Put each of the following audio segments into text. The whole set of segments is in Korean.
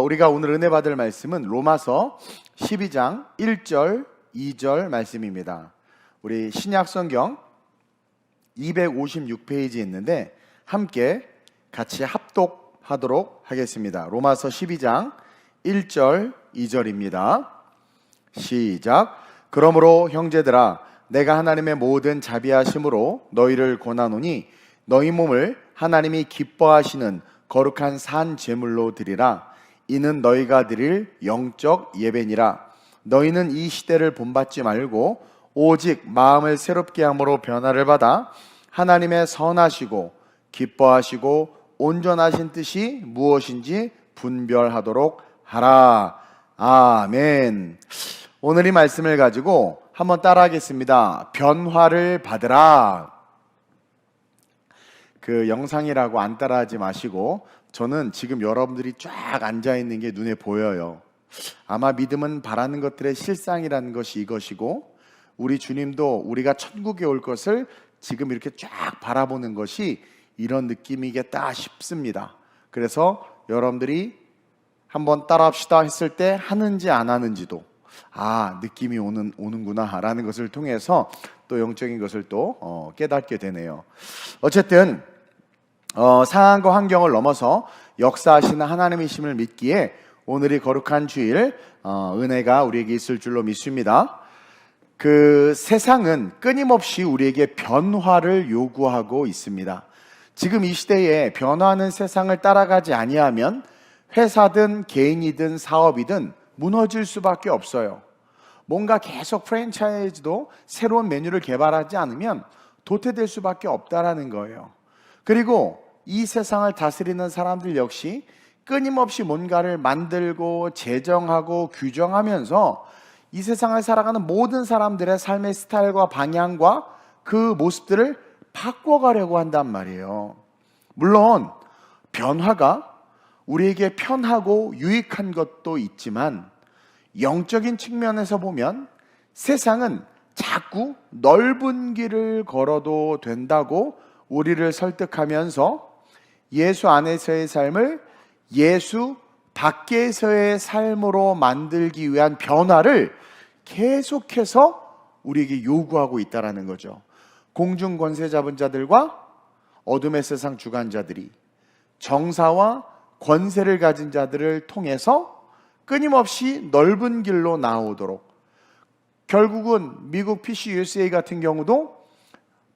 우리가 오늘 은혜 받을 말씀은 로마서 12장 1절, 2절 말씀입니다. 우리 신약성경 256페이지에 있는데 함께 같이 합독하도록 하겠습니다. 로마서 12장 1절, 2절입니다. 시작. 그러므로 형제들아, 내가 하나님의 모든 자비하심으로 너희를 권하노니 너희 몸을 하나님이 기뻐하시는 거룩한 산 제물로 드리라. 이는 너희가 드릴 영적 예배니라. 너희는 이 시대를 본받지 말고 오직 마음을 새롭게 함으로 변화를 받아 하나님의 선하시고 기뻐하시고 온전하신 뜻이 무엇인지 분별하도록 하라. 아멘. 오늘 이 말씀을 가지고 한번 따라하겠습니다. 변화를 받으라. 그 영상이라고 안 따라하지 마시고, 저는 지금 여러분들이 쫙 앉아있는 게 눈에 보여요. 아마 믿음은 바라는 것들의 실상이라는 것이 이것이고, 우리 주님도 우리가 천국에 올 것을 지금 이렇게 쫙 바라보는 것이 이런 느낌이겠다 싶습니다. 그래서 여러분들이 한번 따라합시다 했을 때 하는지 안 하는지도 느낌이 오는구나 라는 것을 통해서 또 영적인 것을 또 깨닫게 되네요. 어쨌든 상황과 환경을 넘어서 역사하시는 하나님이심을 믿기에 오늘이 거룩한 주일, 은혜가 우리에게 있을 줄로 믿습니다. 그 세상은 끊임없이 우리에게 변화를 요구하고 있습니다. 지금 이 시대에 변화하는 세상을 따라가지 아니하면 회사든 개인이든 사업이든 무너질 수밖에 없어요. 뭔가 계속 프랜차이즈도 새로운 메뉴를 개발하지 않으면 도태될 수밖에 없다라는 거예요. 그리고 이 세상을 다스리는 사람들 역시 끊임없이 뭔가를 만들고 제정하고 규정하면서 이 세상을 살아가는 모든 사람들의 삶의 스타일과 방향과 그 모습들을 바꿔가려고 한단 말이에요. 물론 변화가 우리에게 편하고 유익한 것도 있지만 영적인 측면에서 보면 세상은 자꾸 넓은 길을 걸어도 된다고 우리를 설득하면서 예수 안에서의 삶을 예수 밖에서의 삶으로 만들기 위한 변화를 계속해서 우리에게 요구하고 있다는 거죠. 공중 권세 잡은 자들과 어둠의 세상 주관자들이 정사와 권세를 가진 자들을 통해서 끊임없이 넓은 길로 나오도록, 결국은 미국 PCUSA 같은 경우도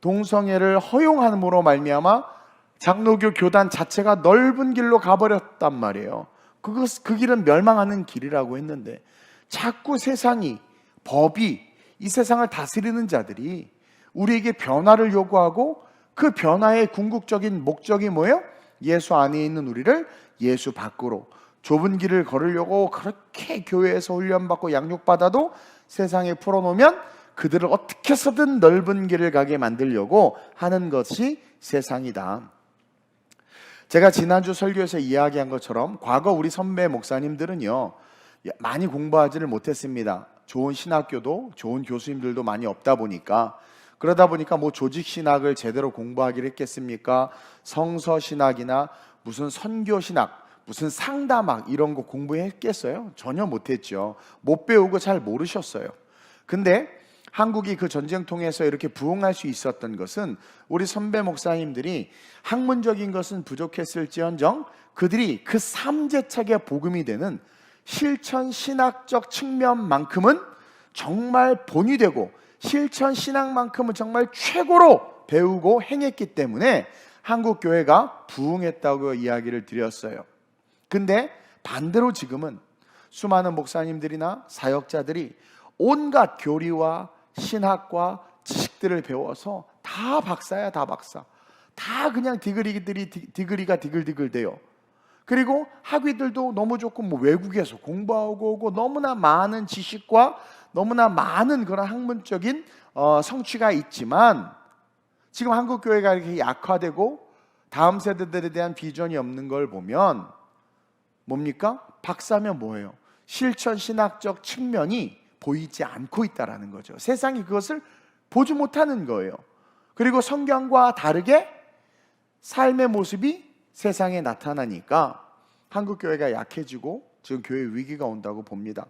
동성애를 허용함으로 말미암아 장로교 교단 자체가 넓은 길로 가버렸단 말이에요. 그 길은 멸망하는 길이라고 했는데 자꾸 세상이, 법이, 이 세상을 다스리는 자들이 우리에게 변화를 요구하고 그 변화의 궁극적인 목적이 뭐예요? 예수 안에 있는 우리를 예수 밖으로 좁은 길을 걸으려고 그렇게 교회에서 훈련받고 양육받아도 세상에 풀어놓으면 그들을 어떻게 해서든 넓은 길을 가게 만들려고 하는 것이 세상이다. 제가 지난주 설교에서 이야기한 것처럼 과거 우리 선배 목사님들은요, 많이 공부하지를 못했습니다. 좋은 신학교도 좋은 교수님들도 많이 없다 보니까, 그러다 보니까 뭐 조직신학을 제대로 공부하기를 했겠습니까? 성서신학이나 무슨 선교신학, 무슨 상담학 이런 거 공부했겠어요? 전혀 못했죠. 못 배우고 잘 모르셨어요. 근데 한국이 그 전쟁통에서 이렇게 부흥할 수 있었던 것은 우리 선배 목사님들이 학문적인 것은 부족했을지언정 그들이 그 삼재책의 복음이 되는 실천 신학적 측면만큼은 정말 본이 되고 실천 신학만큼은 정말 최고로 배우고 행했기 때문에 한국 교회가 부흥했다고 이야기를 드렸어요. 근데 반대로 지금은 수많은 목사님들이나 사역자들이 온갖 교리와 신학과 지식들을 배워서 다 박사야, 다 박사. 다 그냥 디그리가 디글디글돼요. 그리고 학위들도 너무 좋고 뭐 외국에서 공부하고 오고 너무나 많은 지식과 너무나 많은 그런 학문적인 성취가 있지만 지금 한국 교회가 이렇게 약화되고 다음 세대들에 대한 비전이 없는 걸 보면 뭡니까? 박사면 뭐예요? 실천 신학적 측면이 보이지 않고 있다라는 거죠. 세상이 그것을 보지 못하는 거예요. 그리고 성경과 다르게 삶의 모습이 세상에 나타나니까 한국 교회가 약해지고 지금 교회 위기가 온다고 봅니다.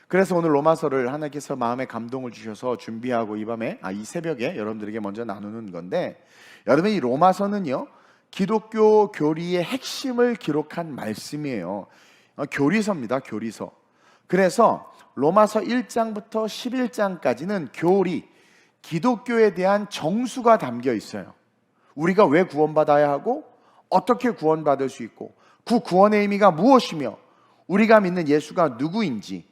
그래서 오늘 로마서를 하나님께서 마음에 감동을 주셔서 준비하고 이 새벽에 여러분들에게 먼저 나누는 건데, 여러분 이 로마서는요 기독교 교리의 핵심을 기록한 말씀이에요. 교리서입니다. 교리서. 그래서 로마서 1장부터 11장까지는 교리, 기독교에 대한 정수가 담겨 있어요. 우리가 왜 구원받아야 하고 어떻게 구원받을 수 있고 그 구원의 의미가 무엇이며 우리가 믿는 예수가 누구인지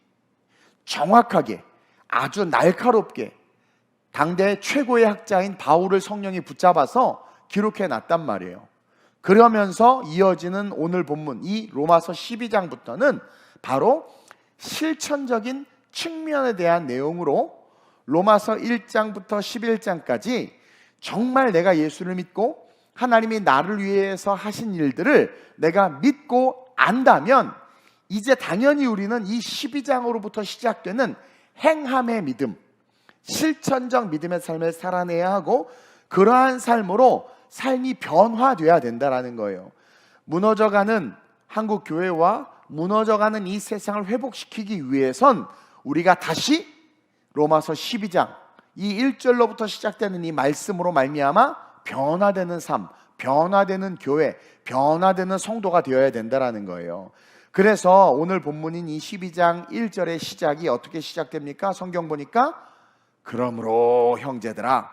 정확하게 아주 날카롭게 당대 최고의 학자인 바울을 성령이 붙잡아서 기록해 놨단 말이에요. 그러면서 이어지는 오늘 본문 이 로마서 12장부터는 바로 실천적인 측면에 대한 내용으로 로마서 1장부터 11장까지 정말 내가 예수를 믿고 하나님이 나를 위해서 하신 일들을 내가 믿고 안다면 이제 당연히 우리는 이 12장으로부터 시작되는 행함의 믿음, 실천적 믿음의 삶을 살아내야 하고 그러한 삶으로 삶이 변화돼야 된다는 거예요. 무너져가는 한국 교회와 무너져가는 이 세상을 회복시키기 위해선 우리가 다시 로마서 12장 이 1절로부터 시작되는 이 말씀으로 말미암아 변화되는 삶, 변화되는 교회, 변화되는 성도가 되어야 된다는 거예요. 그래서 오늘 본문인 이 12장 1절의 시작이 어떻게 시작됩니까? 성경 보니까 그러므로 형제들아,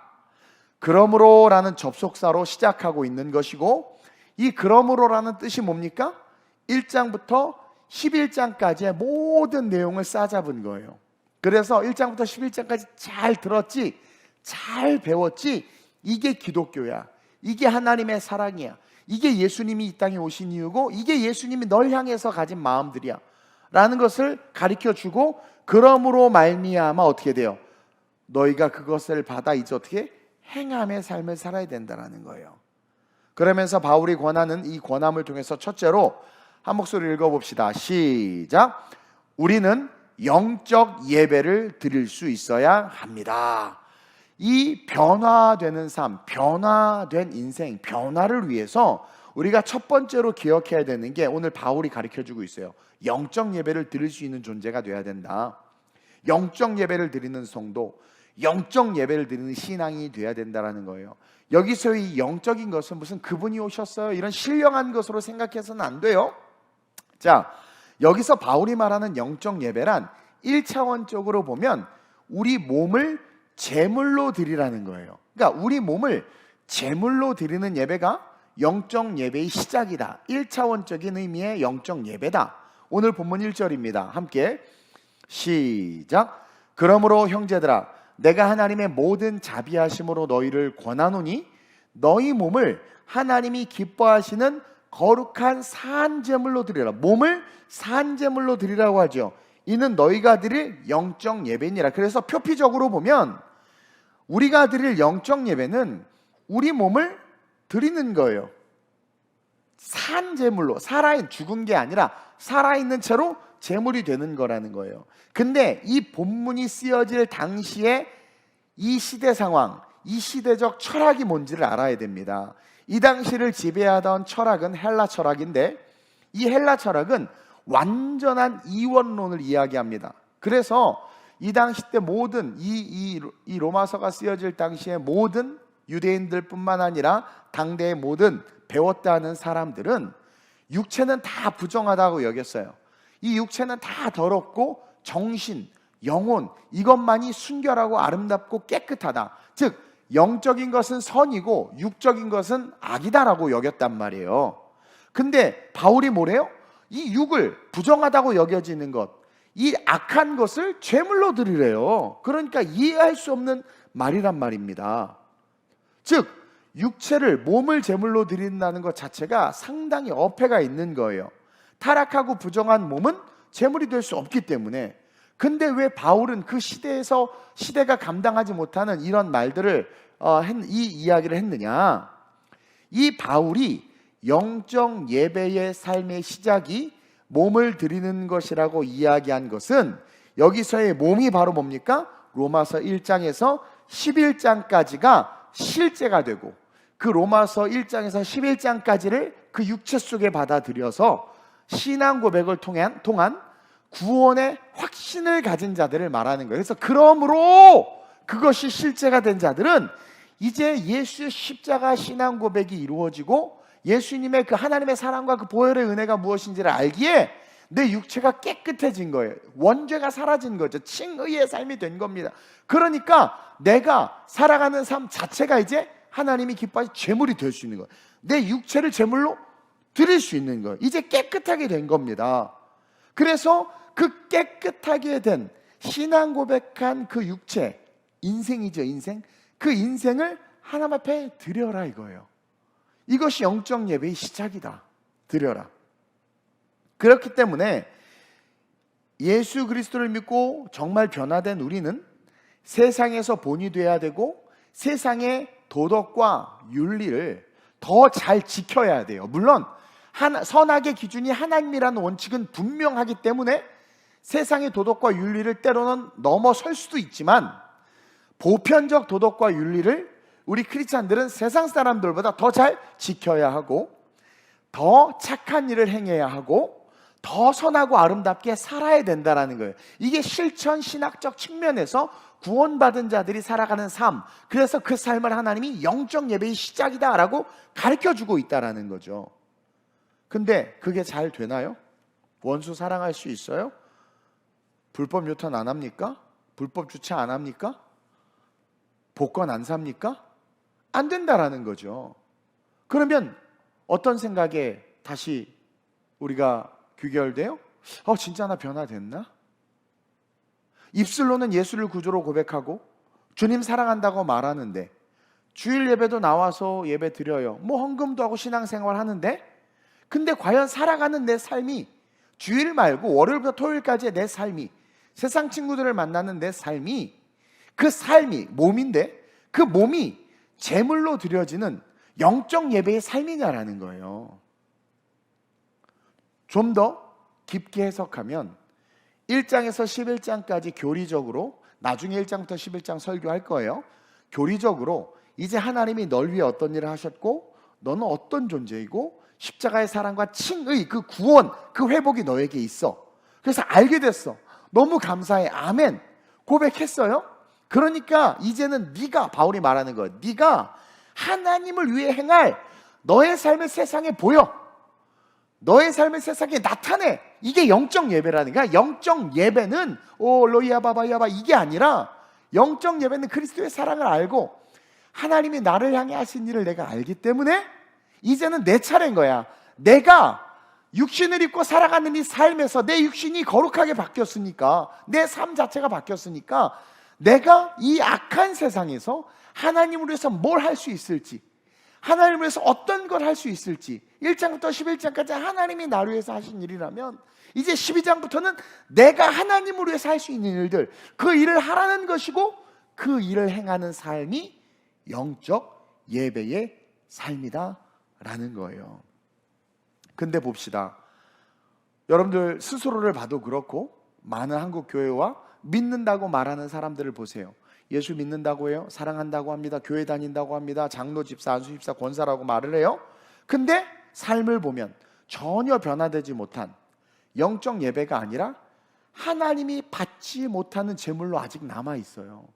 그러므로라는 접속사로 시작하고 있는 것이고, 이 그러므로라는 뜻이 뭡니까? 1장부터 11장까지의 모든 내용을 싸잡은 거예요. 그래서 1장부터 11장까지 잘 들었지, 잘 배웠지, 이게 기독교야, 이게 하나님의 사랑이야, 이게 예수님이 이 땅에 오신 이유고 이게 예수님이 널 향해서 가진 마음들이야 라는 것을 가르쳐주고, 그러므로 말미암아 어떻게 돼요? 너희가 그것을 받아 이제 어떻게? 행함의 삶을 살아야 된다는 거예요. 그러면서 바울이 권하는 이 권함을 통해서 첫째로 한 목소리 읽어봅시다. 시작. 우리는 영적 예배를 드릴 수 있어야 합니다. 이 변화되는 삶, 변화된 인생, 변화를 위해서 우리가 첫 번째로 기억해야 되는 게 오늘 바울이 가르쳐주고 있어요. 영적 예배를 드릴 수 있는 존재가 돼야 된다. 영적 예배를 드리는 성도, 영적 예배를 드리는 신앙이 돼야 된다는 거예요. 여기서 이 영적인 것은 무슨 그분이 오셨어요 이런 신령한 것으로 생각해서는 안 돼요. 자, 여기서 바울이 말하는 영적 예배란 1차원적으로 보면 우리 몸을 제물로 드리라는 거예요. 그러니까 우리 몸을 제물로 드리는 예배가 영적 예배의 시작이다. 1차원적인 의미의 영적 예배다. 오늘 본문 1절입니다. 함께 시작. 그러므로 형제들아, 내가 하나님의 모든 자비하심으로 너희를 권하노니 너희 몸을 하나님이 기뻐하시는 거룩한 산제물로 드리라. 몸을 산제물로 드리라고 하죠. 이는 너희가 드릴 영적 예배니라. 그래서 표피적으로 보면 우리가 드릴 영적 예배는 우리 몸을 드리는 거예요. 산제물로, 죽은 게 아니라 살아있는 채로 제물이 되는 거라는 거예요. 근데 이 본문이 쓰여질 당시에 이 시대 상황, 이 시대적 철학이 뭔지를 알아야 됩니다. 이 당시를 지배하던 철학은 헬라 철학인데 이 헬라 철학은 완전한 이원론을 이야기합니다. 그래서 이 당시 때 모든 이 로마서가 쓰여질 당시에 모든 유대인들뿐만 아니라 당대의 모든 배웠다는 사람들은 육체는 다 부정하다고 여겼어요. 이 육체는 다 더럽고 정신, 영혼 이것만이 순결하고 아름답고 깨끗하다. 즉 영적인 것은 선이고 육적인 것은 악이다라고 여겼단 말이에요. 근데 바울이 뭐래요? 이 육을 부정하다고 여겨지는 것, 이 악한 것을 제물로 드리래요. 그러니까 이해할 수 없는 말이란 말입니다. 즉 육체를, 몸을 제물로 드린다는 것 자체가 상당히 어폐가 있는 거예요. 타락하고 부정한 몸은 제물이 될 수 없기 때문에. 근데 왜 바울은 그 시대에서 시대가 감당하지 못하는 이런 말들을 이 이야기를 했느냐? 이 바울이 영적 예배의 삶의 시작이 몸을 드리는 것이라고 이야기한 것은 여기서의 몸이 바로 뭡니까? 로마서 1장에서 11장까지가 실제가 되고 그 로마서 1장에서 11장까지를 그 육체 속에 받아들여서 신앙 고백을 통한 구원의 확신을 가진 자들을 말하는 거예요. 그래서 그러므로 그것이 실제가 된 자들은 이제 예수의 십자가 신앙 고백이 이루어지고 예수님의 그 하나님의 사랑과 그 보혈의 은혜가 무엇인지를 알기에 내 육체가 깨끗해진 거예요. 원죄가 사라진 거죠. 칭의의 삶이 된 겁니다. 그러니까 내가 살아가는 삶 자체가 이제 하나님이 기뻐하시 제물이 될 수 있는 거예요. 내 육체를 제물로 드릴 수 있는 거예요. 이제 깨끗하게 된 겁니다. 그래서 그 깨끗하게 된 신앙 고백한 그 육체, 인생이죠, 인생. 그 인생을 하나님 앞에 드려라 이거예요. 이것이 영적 예배의 시작이다. 드려라. 그렇기 때문에 예수 그리스도를 믿고 정말 변화된 우리는 세상에서 본이 돼야 되고 세상의 도덕과 윤리를 더 잘 지켜야 돼요. 물론 선악의 기준이 하나님이라는 원칙은 분명하기 때문에 세상의 도덕과 윤리를 때로는 넘어설 수도 있지만 보편적 도덕과 윤리를 우리 크리스찬들은 세상 사람들보다 더 잘 지켜야 하고 더 착한 일을 행해야 하고 더 선하고 아름답게 살아야 된다는 거예요. 이게 실천 신학적 측면에서 구원받은 자들이 살아가는 삶, 그래서 그 삶을 하나님이 영적 예배의 시작이다라고 가르쳐주고 있다는 거죠. 근데 그게 잘 되나요? 원수 사랑할 수 있어요? 불법 유턴 안 합니까? 불법 주차 안 합니까? 복권 안 삽니까? 안 된다라는 거죠. 그러면 어떤 생각에 다시 우리가 귀결돼요? 진짜 나 변화됐나? 입술로는 예수를 구주로 고백하고 주님 사랑한다고 말하는데 주일 예배도 나와서 예배 드려요. 뭐 헌금도 하고 신앙생활 하는데 근데 과연 살아가는 내 삶이 주일 말고 월요일부터 토요일까지의 내 삶이 세상 친구들을 만나는 내 삶이 그 삶이 몸인데 그 몸이 제물로 드려지는 영적 예배의 삶이냐라는 거예요. 좀 더 깊게 해석하면 1장에서 11장까지 교리적으로 나중에 1장부터 11장 설교할 거예요. 교리적으로 이제 하나님이 널 위해 어떤 일을 하셨고 너는 어떤 존재이고 십자가의 사랑과 칭의 그 구원 그 회복이 너에게 있어. 그래서 알게 됐어. 너무 감사해. 아멘. 고백했어요. 그러니까 이제는 네가 바울이 말하는 거예요. 네가 하나님을 위해 행할 너의 삶을 세상에 보여. 너의 삶을 세상에 나타내. 이게 영적 예배라는 거야. 영적 예배는 로이야바바야바 이게 아니라 영적 예배는 그리스도의 사랑을 알고 하나님이 나를 향해 하신 일을 내가 알기 때문에 이제는 내 차례인 거야. 내가 육신을 입고 살아가는 이 삶에서 내 육신이 거룩하게 바뀌었으니까 내 삶 자체가 바뀌었으니까 내가 이 악한 세상에서 하나님을 위해서 뭘 할 수 있을지 하나님을 위해서 어떤 걸 할 수 있을지 1장부터 11장까지 하나님이 나를 위해서 하신 일이라면 이제 12장부터는 내가 하나님을 위해서 할 수 있는 일들 그 일을 하라는 것이고 그 일을 행하는 삶이 영적 예배의 삶이다 라는 거예요. 근데 봅시다. 여러분들 스스로를 봐도 그렇고 많은 한국 교회와 믿는다고 말하는 사람들을 보세요. 예수 믿는다고 해요. 사랑한다고 합니다. 교회 다닌다고 합니다. 장로, 집사, 안수, 집사, 권사라고 말을 해요. 근데 삶을 보면 전혀 변화되지 못한 영적 예배가 아니라 하나님이 받지 못하는 제물로 아직 남아 있어요.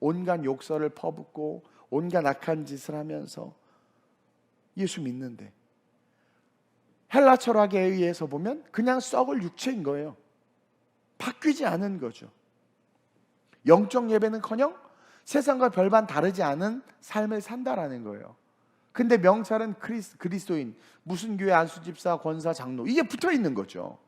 온갖 욕설을 퍼붓고 온갖 악한 짓을 하면서 예수 믿는데 헬라 철학에 의해서 보면 그냥 썩을 육체인 거예요. 바뀌지 않은 거죠. 영적 예배는커녕 세상과 별반 다르지 않은 삶을 산다라는 거예요. 근데 명찰은 그리스도인, 무슨 교회 안수집사, 권사, 장로 이게 붙어 있는 거죠.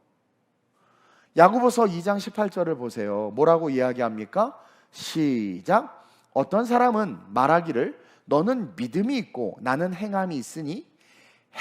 야고보서 2장 18절을 보세요. 뭐라고 이야기합니까? 시작. 어떤 사람은 말하기를 너는 믿음이 있고 나는 행함이 있으니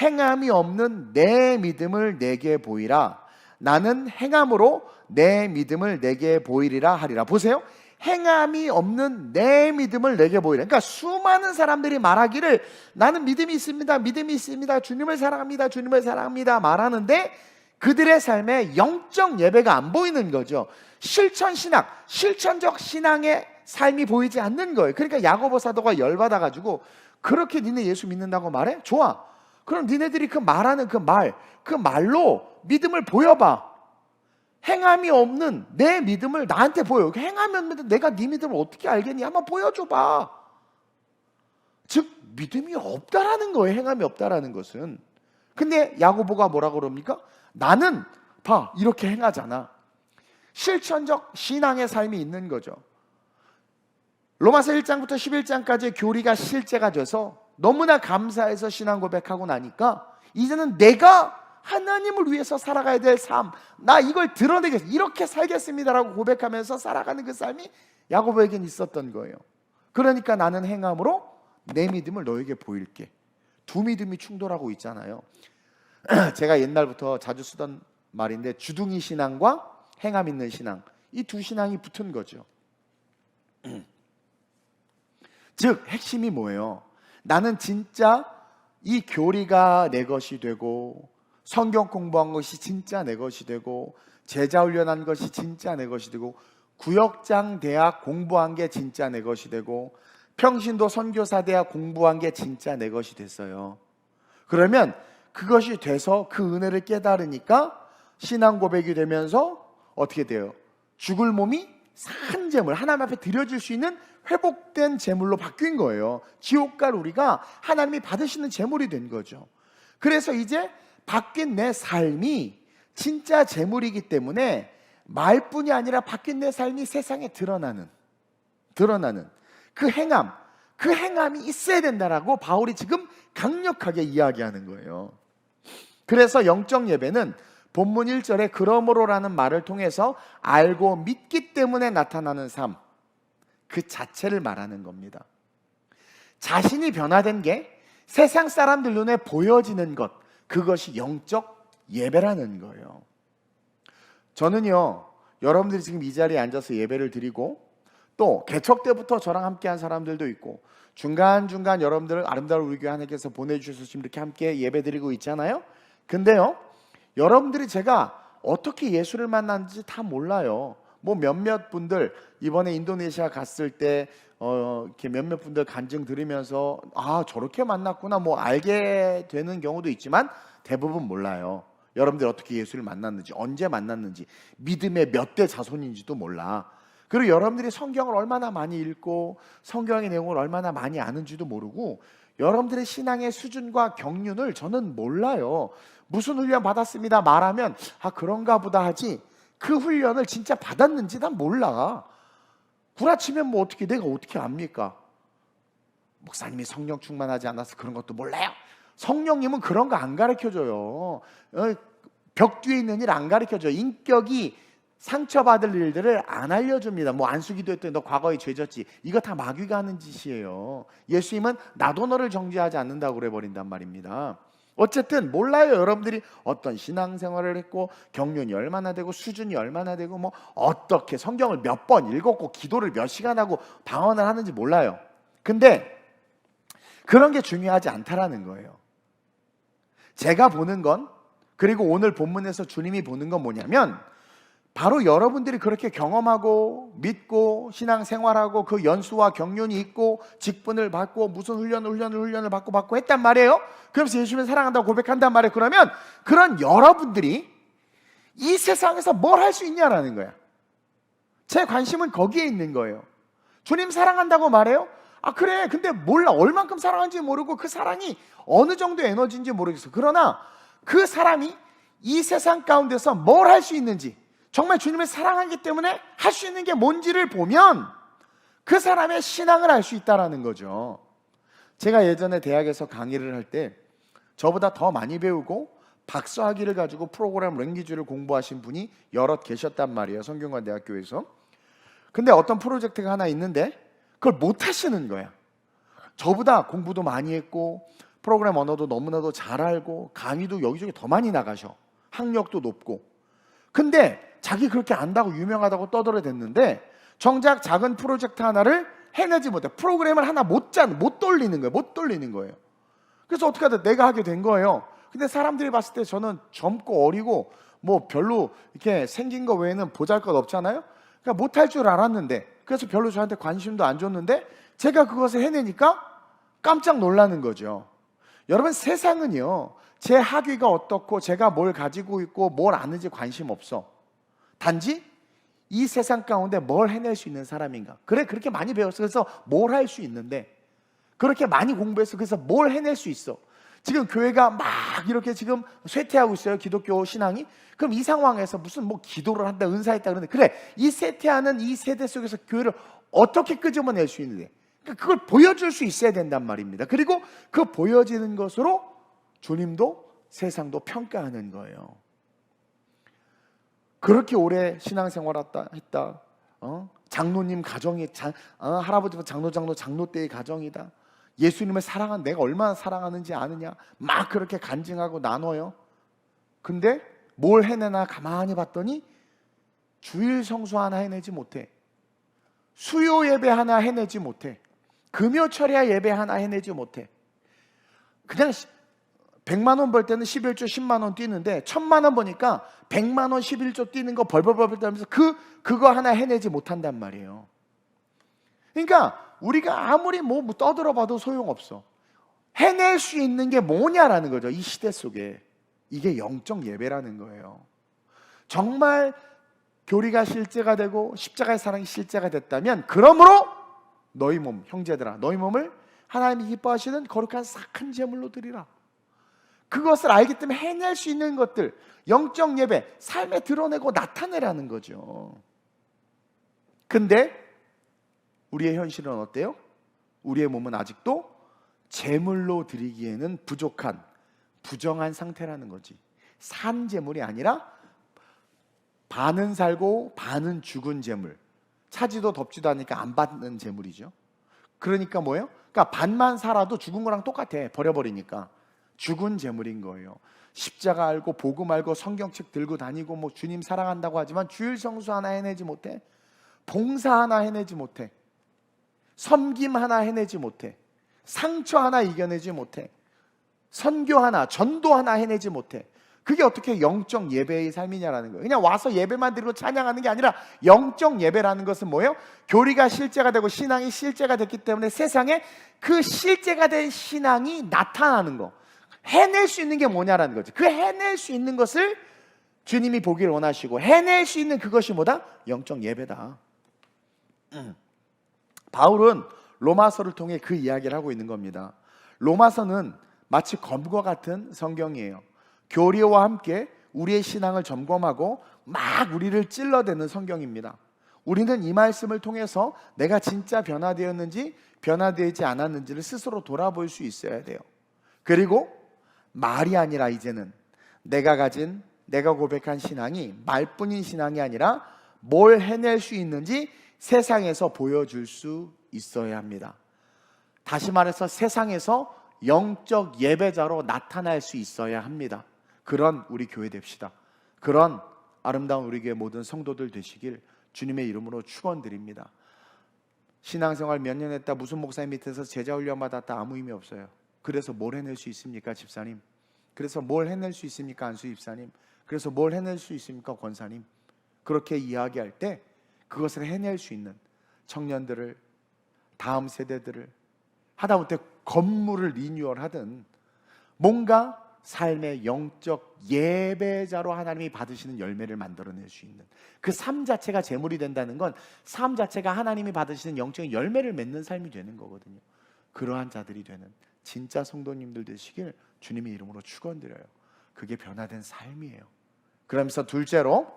행함이 없는 내 믿음을 내게 보이라. 나는 행함으로 내 믿음을 내게 보이리라 하리라. 보세요. 행함이 없는 내 믿음을 내게 보이라. 그러니까 수많은 사람들이 말하기를 나는 믿음이 있습니다. 믿음이 있습니다. 주님을 사랑합니다. 주님을 사랑합니다. 말하는데 그들의 삶에 영적 예배가 안 보이는 거죠. 실천 신학, 실천적 신앙의 삶이 보이지 않는 거예요. 그러니까 야고보 사도가 열받아가지고 그렇게 니네 예수 믿는다고 말해? 좋아. 그럼 니네들이 그 말하는 그 말로 믿음을 보여봐. 행함이 없는 내 믿음을 나한테 보여. 행함이 없는데 내가 네 믿음을 어떻게 알겠니? 한번 보여줘봐. 즉 믿음이 없다라는 거예요. 행함이 없다라는 것은. 근데 야고보가 뭐라고 그럽니까? 나는 봐 이렇게 행하잖아. 실천적 신앙의 삶이 있는 거죠. 로마서 1장부터 11장까지의 교리가 실제가 돼서 너무나 감사해서 신앙 고백하고 나니까 이제는 내가 하나님을 위해서 살아가야 될 삶, 나 이걸 드러내겠습니다, 이렇게 살겠습니다라고 고백하면서 살아가는 그 삶이 야고보에겐 있었던 거예요. 그러니까 나는 행함으로 내 믿음을 너에게 보일게. 두 믿음이 충돌하고 있잖아요. 제가 옛날부터 자주 쓰던 말인데 주둥이 신앙과 행함 있는 신앙, 이 두 신앙이 붙은 거죠. 즉 핵심이 뭐예요? 나는 진짜 이 교리가 내 것이 되고 성경 공부한 것이 진짜 내 것이 되고 제자 훈련한 것이 진짜 내 것이 되고 구역장 대학 공부한 게 진짜 내 것이 되고 평신도 선교사 대학 공부한 게 진짜 내 것이 됐어요. 그러면 그것이 돼서 그 은혜를 깨달으니까 신앙 고백이 되면서 어떻게 돼요? 죽을 몸이 산 재물, 하나님 앞에 드려질 수 있는 회복된 재물로 바뀐 거예요. 지옥 갈 우리가 하나님이 받으시는 재물이 된 거죠. 그래서 이제 바뀐 내 삶이 진짜 재물이기 때문에 말뿐이 아니라 바뀐 내 삶이 세상에 드러나는 그 행함이 있어야 된다라고 바울이 지금 강력하게 이야기하는 거예요. 그래서 영적 예배는 본문 1절에 그러므로라는 말을 통해서 알고 믿기 때문에 나타나는 삶, 그 자체를 말하는 겁니다. 자신이 변화된 게 세상 사람들 눈에 보여지는 것, 그것이 영적 예배라는 거예요. 저는요, 여러분들이 지금 이 자리에 앉아서 예배를 드리고 또 개척 때부터 저랑 함께한 사람들도 있고 중간중간 여러분들 아름다운 우리 교회 하나님께서 보내주셔서 지금 이렇게 함께 예배 드리고 있잖아요. 근데요, 여러분들이 제가 어떻게 예수를 만났는지 다 몰라요. 뭐 몇몇 분들 이번에 인도네시아 갔을 때 이렇게 몇몇 분들 간증 들으면서 아 저렇게 만났구나 뭐 알게 되는 경우도 있지만 대부분 몰라요. 여러분들 어떻게 예수를 만났는지, 언제 만났는지, 믿음의 몇 대 자손인지도 몰라. 그리고 여러분들이 성경을 얼마나 많이 읽고 성경의 내용을 얼마나 많이 아는지도 모르고 여러분들의 신앙의 수준과 경륜을 저는 몰라요. 무슨 훈련 받았습니다 말하면 아 그런가 보다 하지 그 훈련을 진짜 받았는지 난 몰라. 구라치면 뭐 어떻게 내가 어떻게 압니까? 목사님이 성령 충만하지 않아서 그런 것도 몰라요. 성령님은 그런 거 안 가르쳐줘요. 벽 뒤에 있는 일 안 가르쳐줘요. 인격이 상처받을 일들을 안 알려줍니다. 뭐 안수기도 했더니 너 과거에 죄졌지. 이거 다 마귀가 하는 짓이에요. 예수님은 나도 너를 정죄하지 않는다고 그래버린단 말입니다. 어쨌든 몰라요. 여러분들이 어떤 신앙생활을 했고 경륜이 얼마나 되고 수준이 얼마나 되고 뭐 어떻게 성경을 몇 번 읽었고 기도를 몇 시간 하고 방언을 하는지 몰라요. 근데 그런 게 중요하지 않다라는 거예요. 제가 보는 건, 그리고 오늘 본문에서 주님이 보는 건 뭐냐면 바로 여러분들이 그렇게 경험하고 믿고 신앙생활하고 그 연수와 경륜이 있고 직분을 받고 무슨 훈련을 받고 했단 말이에요. 그러면서 예수님을 사랑한다고 고백한단 말이에요. 그러면 그런 여러분들이 이 세상에서 뭘 할 수 있냐라는 거야. 제 관심은 거기에 있는 거예요. 주님 사랑한다고 말해요? 아 그래, 근데 몰라. 얼만큼 사랑하는지 모르고 그 사랑이 어느 정도 에너지인지 모르겠어. 그러나 그 사람이 이 세상 가운데서 뭘 할 수 있는지, 정말 주님을 사랑하기 때문에 할 수 있는 게 뭔지를 보면 그 사람의 신앙을 알 수 있다는 거죠. 제가 예전에 대학에서 강의를 할 때 저보다 더 많이 배우고 박사학위를 가지고 프로그램 랭귀지를 공부하신 분이 여럿 계셨단 말이에요. 성균관대학교에서. 근데 어떤 프로젝트가 하나 있는데 그걸 못 하시는 거야. 저보다 공부도 많이 했고 프로그램 언어도 너무나도 잘 알고 강의도 여기저기 더 많이 나가셔. 학력도 높고. 근데 자기 그렇게 안다고 유명하다고 떠들어댔는데 정작 작은 프로젝트 하나를 해내지 못해. 프로그램을 하나 못 돌리는 거예요. 그래서 어떻게 하다 내가 하게 된 거예요. 근데 사람들이 봤을 때 저는 젊고 어리고 뭐 별로 이렇게 생긴 거 외에는 보잘것 없잖아요. 그러니까 못할 줄 알았는데, 그래서 별로 저한테 관심도 안 줬는데 제가 그것을 해내니까 깜짝 놀라는 거죠. 여러분, 세상은요, 제 학위가 어떻고 제가 뭘 가지고 있고 뭘 아는지 관심 없어. 단지 이 세상 가운데 뭘 해낼 수 있는 사람인가. 그래, 그렇게 많이 배웠어. 그래서 뭘 할 수 있는데, 그렇게 많이 공부해서 그래서 뭘 해낼 수 있어. 지금 교회가 막 이렇게 지금 쇠퇴하고 있어요, 기독교 신앙이. 그럼 이 상황에서 무슨 뭐 기도를 한다, 은사했다 그러는데, 그래, 이 쇠퇴하는 이 세대 속에서 교회를 어떻게 끄집어낼 수 있는데, 그러니까 그걸 보여줄 수 있어야 된단 말입니다. 그리고 그 보여지는 것으로 주님도 세상도 평가하는 거예요. 그렇게 오래 신앙생활 했다. 장로님 가정이 할아버지 장로 때의 가정이다. 예수님을 사랑한 내가 얼마나 사랑하는지 아느냐. 막 그렇게 간증하고 나눠요. 근데 뭘 해내나 가만히 봤더니 주일 성수 하나 해내지 못해. 수요 예배 하나 해내지 못해. 금요 철야 예배 하나 해내지 못해. 그냥 100만 원 벌 때는 11조 10만 원 뛰는데 1000만 원 버니까 100만 원 11조 뛰는 거 벌벌벌 떨면서 그거 하나 해내지 못한단 말이에요. 그러니까 우리가 아무리 뭐 떠들어봐도 소용없어. 해낼 수 있는 게 뭐냐라는 거죠. 이 시대 속에. 이게 영적 예배라는 거예요. 정말 교리가 실제가 되고 십자가의 사랑이 실제가 됐다면, 그러므로 너희 몸, 형제들아, 너희 몸을 하나님이 기뻐하시는 거룩한 싹한 제물로 드리라. 그것을 알기 때문에 해낼 수 있는 것들, 영적 예배, 삶에 드러내고 나타내라는 거죠. 근데 우리의 현실은 어때요? 우리의 몸은 아직도 제물로 드리기에는 부족한, 부정한 상태라는 거지. 산 제물이 아니라 반은 살고 반은 죽은 제물. 차지도 덥지도 않으니까 안 받는 제물이죠. 그러니까 뭐예요? 그러니까 반만 살아도 죽은 거랑 똑같아. 버려버리니까. 죽은 제물인 거예요. 십자가 알고 복음 알고 성경책 들고 다니고 뭐 주님 사랑한다고 하지만 주일 성수 하나 해내지 못해. 봉사 하나 해내지 못해. 섬김 하나 해내지 못해. 상처 하나 이겨내지 못해. 선교 하나, 전도 하나 해내지 못해. 그게 어떻게 영적 예배의 삶이냐라는 거예요. 그냥 와서 예배만 드리고 찬양하는 게 아니라 영적 예배라는 것은 뭐예요? 교리가 실제가 되고 신앙이 실제가 됐기 때문에 세상에 그 실제가 된 신앙이 나타나는 거. 해낼 수 있는 게 뭐냐라는 거죠. 그 해낼 수 있는 것을 주님이 보기를 원하시고, 해낼 수 있는 그것이 뭐다? 영적 예배다. 바울은 로마서를 통해 그 이야기를 하고 있는 겁니다. 로마서는 마치 검과 같은 성경이에요. 교리와 함께 우리의 신앙을 점검하고 막 우리를 찔러대는 성경입니다. 우리는 이 말씀을 통해서 내가 진짜 변화되었는지 변화되지 않았는지를 스스로 돌아볼 수 있어야 돼요. 그리고 말이 아니라 이제는 내가 고백한 신앙이 말뿐인 신앙이 아니라 뭘 해낼 수 있는지 세상에서 보여줄 수 있어야 합니다. 다시 말해서 세상에서 영적 예배자로 나타날 수 있어야 합니다. 그런 우리 교회 됩시다. 그런 아름다운 우리 교회 모든 성도들 되시길 주님의 이름으로 축원드립니다. 신앙생활 몇 년 했다, 무슨 목사님 밑에서 제자 훈련 받았다, 아무 의미 없어요. 그래서 뭘 해낼 수 있습니까, 집사님? 그래서 뭘 해낼 수 있습니까, 안수 집사님? 그래서 뭘 해낼 수 있습니까, 권사님? 그렇게 이야기할 때 그것을 해낼 수 있는 청년들을, 다음 세대들을, 하다못해 건물을 리뉴얼하든 뭔가 삶의 영적 예배자로 하나님이 받으시는 열매를 만들어낼 수 있는 그 삶 자체가 제물이 된다는 건 삶 자체가 하나님이 받으시는 영적인 열매를 맺는 삶이 되는 거거든요. 그러한 자들이 되는 진짜 성도님들 되시길 주님의 이름으로 축원드려요. 그게 변화된 삶이에요. 그러면서 둘째로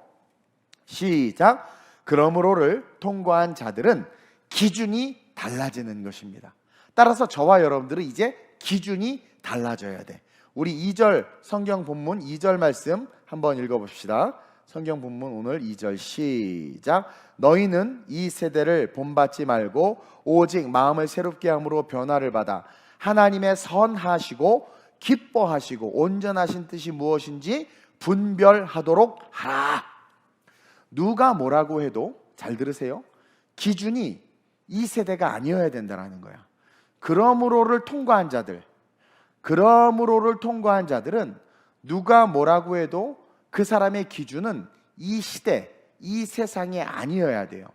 시작. 그러므로를 통과한 자들은 기준이 달라지는 것입니다. 따라서 저와 여러분들은 이제 기준이 달라져야 돼. 우리 2절 성경 본문 2절 말씀 한번 읽어봅시다. 성경 본문 오늘 2절 시작. 너희는 이 세대를 본받지 말고 오직 마음을 새롭게 함으로 변화를 받아 하나님의 선하시고 기뻐하시고 온전하신 뜻이 무엇인지 분별하도록 하라. 누가 뭐라고 해도 잘 들으세요. 기준이 이 세대가 아니어야 된다는 거야. 그러므로를 통과한 자들은 누가 뭐라고 해도 그 사람의 기준은 이 시대, 이 세상이 아니어야 돼요.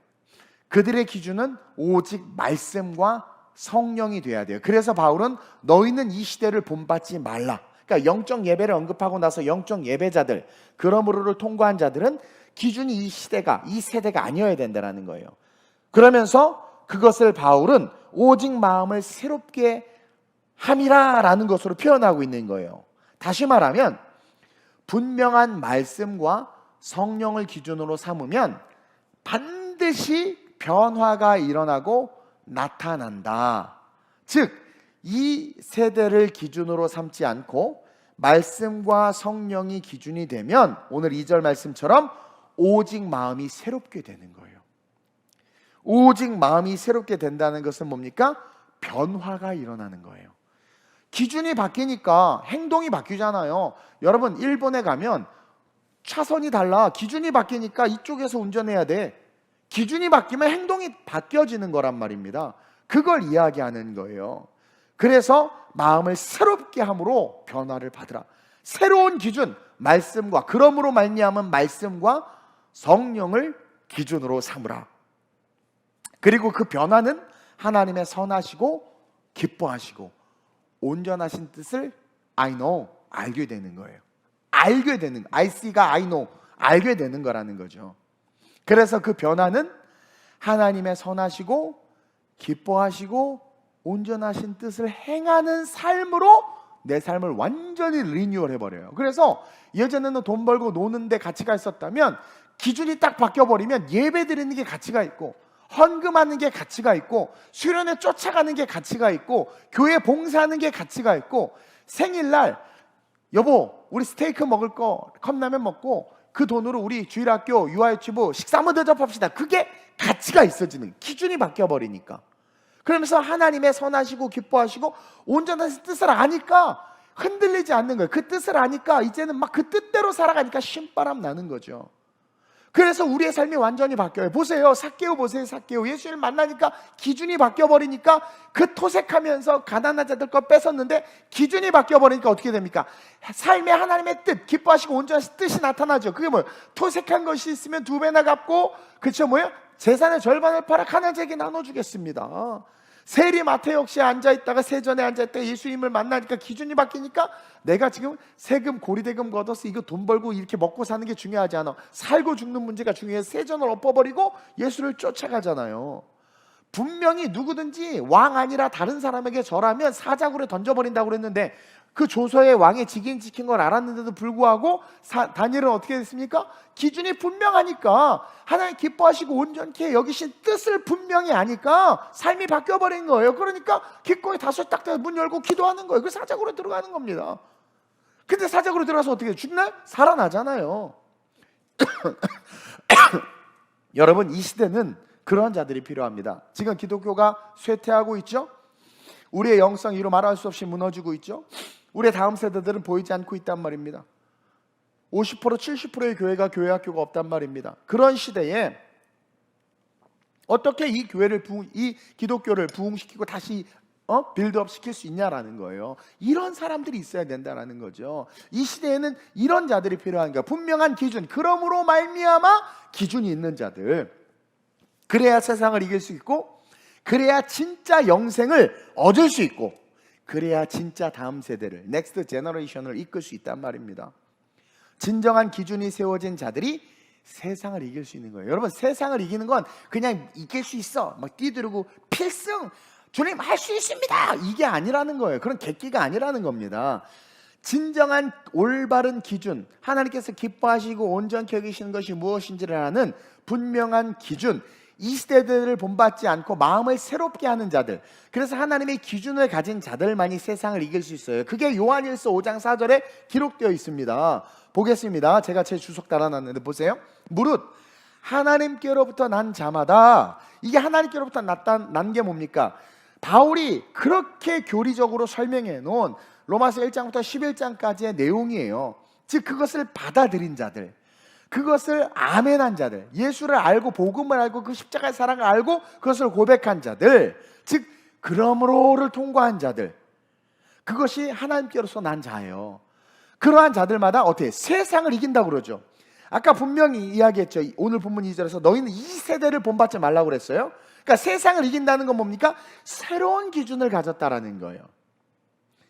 그들의 기준은 오직 말씀과 성령이 돼야 돼요. 그래서 바울은 너희는 이 시대를 본받지 말라. 그러니까 영적 예배를 언급하고 나서 영적 예배자들, 그러므로를 통과한 자들은 기준이 이 시대가, 이 세대가 아니어야 된다는 거예요. 그러면서 그것을 바울은 오직 마음을 새롭게 함이라라는 것으로 표현하고 있는 거예요. 다시 말하면 분명한 말씀과 성령을 기준으로 삼으면 반드시 변화가 일어나고 나타난다. 즉, 이 세대를 기준으로 삼지 않고 말씀과 성령이 기준이 되면 오늘 2절 말씀처럼 오직 마음이 새롭게 되는 거예요. 오직 마음이 새롭게 된다는 것은 뭡니까? 변화가 일어나는 거예요. 기준이 바뀌니까 행동이 바뀌잖아요. 여러분, 일본에 가면 차선이 달라. 기준이 바뀌니까 이쪽에서 운전해야 돼. 기준이 바뀌면 행동이 바뀌어지는 거란 말입니다. 그걸 이야기하는 거예요. 그래서 마음을 새롭게 함으로 변화를 받으라. 새로운 기준, 말씀과, 그러므로 말미암은 말씀과 성령을 기준으로 삼으라. 그리고 그 변화는 하나님의 선하시고 기뻐하시고 온전하신 뜻을 I know, 알게 되는 거예요. 알게 되는, I see가 I know, 알게 되는 거라는 거죠. 그래서 그 변화는 하나님의 선하시고 기뻐하시고 온전하신 뜻을 행하는 삶으로 내 삶을 완전히 리뉴얼 해버려요. 그래서 예전에는 돈 벌고 노는데 가치가 있었다면 기준이 딱 바뀌어버리면 예배 드리는 게 가치가 있고, 헌금하는 게 가치가 있고, 수련회 쫓아가는 게 가치가 있고, 교회 봉사하는 게 가치가 있고, 생일날 여보 우리 스테이크 먹을 거 컵라면 먹고 그 돈으로 우리 주일학교 유아유치부 식사 한번 대접합시다. 그게 가치가 있어지는, 기준이 바뀌어버리니까. 그러면서 하나님의 선하시고 기뻐하시고 온전하신 뜻을 아니까 흔들리지 않는 거예요. 그 뜻을 아니까 이제는 막 그 뜻대로 살아가니까 신바람 나는 거죠. 그래서 우리의 삶이 완전히 바뀌어요. 보세요, 삭개오 보세요. 삭개오 예수를 만나니까 기준이 바뀌어버리니까 그 토색하면서 가난한 자들 거 뺏었는데 기준이 바뀌어버리니까 어떻게 됩니까? 삶에 하나님의 뜻, 기뻐하시고 온전하신 뜻이 나타나죠. 그게 뭐예요? 토색한 것이 있으면 2배나 갚고, 그렇죠, 뭐예요? 재산의 절반을 팔아 가난한 자에게 나눠주겠습니다. 세리 마태역시에 앉아있다가 세전에 앉아있다가 예수님을 만나니까 기준이 바뀌니까 내가 지금 세금 고리대금 걷어서 이거 돈 벌고 이렇게 먹고 사는 게 중요하지 않아. 살고 죽는 문제가 중요해서 세전을 엎어버리고 예수를 쫓아가잖아요. 분명히 누구든지 왕 아니라 다른 사람에게 절하면 사자굴에 던져버린다고 그랬는데 그 조서에 왕의 직인 지킨 걸 알았는데도 불구하고 다니엘은 어떻게 됐습니까? 기준이 분명하니까, 하나님 기뻐하시고 온전케 여기신 뜻을 분명히 아니까 삶이 바뀌어버린 거예요. 그러니까 기꺼이 다섯 딱 문 열고 기도하는 거예요. 그 사자굴에 들어가는 겁니다. 근데 사자굴에 들어가서 어떻게 해요? 죽나요? 살아나잖아요. 여러분, 이 시대는 그런 자들이 필요합니다. 지금 기독교가 쇠퇴하고 있죠? 우리의 영성이 이루 말할 수 없이 무너지고 있죠? 우리의 다음 세대들은 보이지 않고 있단 말입니다. 50% 70%의 교회가 교회 학교가 없단 말입니다. 그런 시대에 어떻게 이 교회를 이 기독교를 부흥시키고 다시 빌드업 시킬 수 있냐라는 거예요. 이런 사람들이 있어야 된다라는 거죠. 이 시대에는 이런 자들이 필요한 거예요. 분명한 기준, 그러므로 말미암아 기준이 있는 자들. 그래야 세상을 이길 수 있고, 그래야 진짜 영생을 얻을 수 있고, 그래야 진짜 다음 세대를, 넥스트 제너레이션을 이끌 수 있단 말입니다. 진정한 기준이 세워진 자들이 세상을 이길 수 있는 거예요. 여러분, 세상을 이기는 건 그냥 이길 수 있어, 막 뛰들고 필승, 주님 할 수 있습니다, 이게 아니라는 거예요. 그런 객기가 아니라는 겁니다. 진정한 올바른 기준, 하나님께서 기뻐하시고 온전케 여기시는 것이 무엇인지를 아는 분명한 기준, 이 시대들을 본받지 않고 마음을 새롭게 하는 자들, 그래서 하나님의 기준을 가진 자들만이 세상을 이길 수 있어요. 그게 요한일서 5장 4절에 기록되어 있습니다. 보겠습니다. 제가 제 주석 달아놨는데 보세요. 무릇 하나님께로부터 난 자마다, 이게 하나님께로부터 난 게 뭡니까? 바울이 그렇게 교리적으로 설명해 놓은 로마서 1장부터 11장까지의 내용이에요. 즉 그것을 받아들인 자들, 그것을 아멘한 자들, 예수를 알고 복음을 알고 그 십자가의 사랑을 알고 그것을 고백한 자들, 즉 그러므로를 통과한 자들, 그것이 하나님께로서 난 자예요. 그러한 자들마다 어떻게 세상을 이긴다고 그러죠. 아까 분명히 이야기했죠. 오늘 본문 2절에서 너희는 이 세대를 본받지 말라고 그랬어요. 그러니까 세상을 이긴다는 건 뭡니까? 새로운 기준을 가졌다라는 거예요.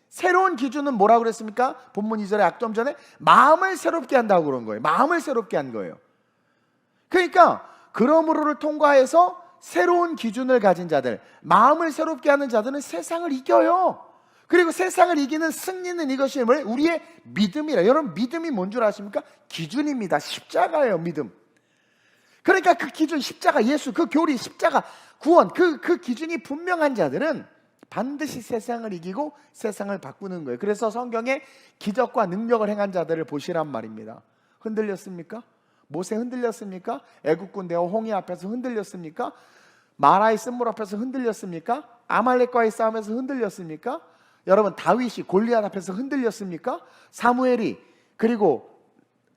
새로운 기준은 뭐라고 그랬습니까? 본문 2절에 악점 전에 마음을 새롭게 한다고 그런 거예요. 마음을 새롭게 한 거예요. 그러니까 그러므로를 통과해서 새로운 기준을 가진 자들, 마음을 새롭게 하는 자들은 세상을 이겨요. 그리고 세상을 이기는 승리는 이것이 뭐예요? 우리의 믿음이라. 여러분, 믿음이 뭔 줄 아십니까? 기준입니다. 십자가예요. 믿음. 그러니까 그 기준, 십자가, 예수, 그 교리, 십자가, 구원, 그 기준이 분명한 자들은 반드시 세상을 이기고 세상을 바꾸는 거예요. 그래서 성경에 기적과 능력을 행한 자들을 보시란 말입니다. 흔들렸습니까? 모세 흔들렸습니까? 애국 군대와 홍해 앞에서 흔들렸습니까? 마라의 쓴물 앞에서 흔들렸습니까? 아말렉과의 싸움에서 흔들렸습니까? 여러분, 다윗이 골리앗 앞에서 흔들렸습니까? 사무엘이, 그리고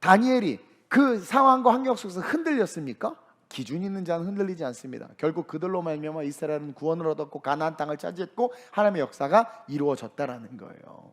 다니엘이 그 상황과 환경 속에서 흔들렸습니까? 기준 있는 자는 흔들리지 않습니다. 결국 그들로 말미암아 이스라엘은 구원을 얻었고 가나안 땅을 차지했고 하나님의 역사가 이루어졌다라는 거예요.